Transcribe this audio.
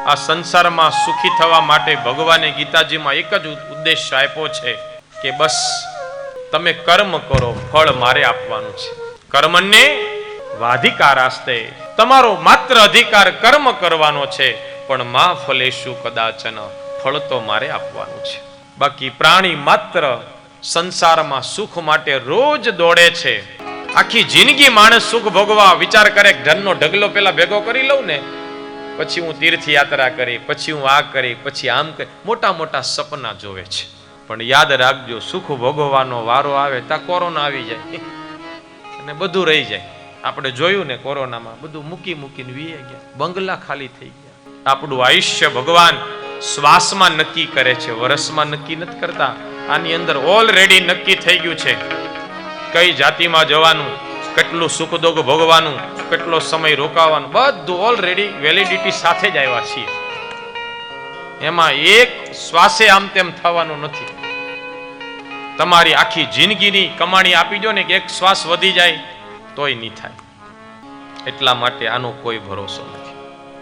આ સંસારમાં સુખી થવા માટે ભગવાને ગીતાજીમાં એક જ ઉદ્દેશ્ય આપ્યો છે કે બસ તમે કર્મ કરો, ફળ મારે આપવાનું છે. કર્મને વાધિકારાસ્તે, તમારો માત્ર અધિકાર કર્મ કરવાનો છે, પણ મા ફલેશુ કદાચન, ફળ તો મારે આપવાનું છે. બાકી પ્રાણી માત્ર સંસારમાં સુખ માટે રોજ દોડે છે. આખી જિંદગી માણસ સુખ ભોગવા વિચાર કરે, ધનનો ઢગલો પેલા ભેગો કરી લઉં ને, પછી હું તીર્થયાત્રા કરી, પછી હું આ કરી, પછી આમ કરી, મોટા મોટા સપના જોવે છે. પણ યાદ રાખજો, સુખ ભોગવવાનો વારો આવે ત્યાં કોરોના આવી જાય અને બધું રહી જાય. આપણે જોયું ને, કોરોનામાં બધું મૂકીને વીએ ગયા, બંગલા ખાલી થઈ ગયા. આપણું આયુષ્ય ભગવાન શ્વાસમાં નક્કી કરે છે, વર્ષમાં નક્કી નથી કરતા. આની અંદર ઓલરેડી નક્કી થઈ ગયું છે કઈ જાતિમાં જવાનું, કેટલું સુખ દુઃખ ભોગવાનું, કેટલો સમય રોકાવાનું, બધું ઓલરેડી વેલિડિટી સાથે જ આવ્યા છીએ. એમાં એક શ્વાસે આમ તેમ થવાનું નથી. તમારી આખી જિંદગીની કમાણી આપી દો ને કે એક શ્વાસ વધી જાય તોય નહીં થાય. એટલા માટે આનો કોઈ ભરોસો નથી.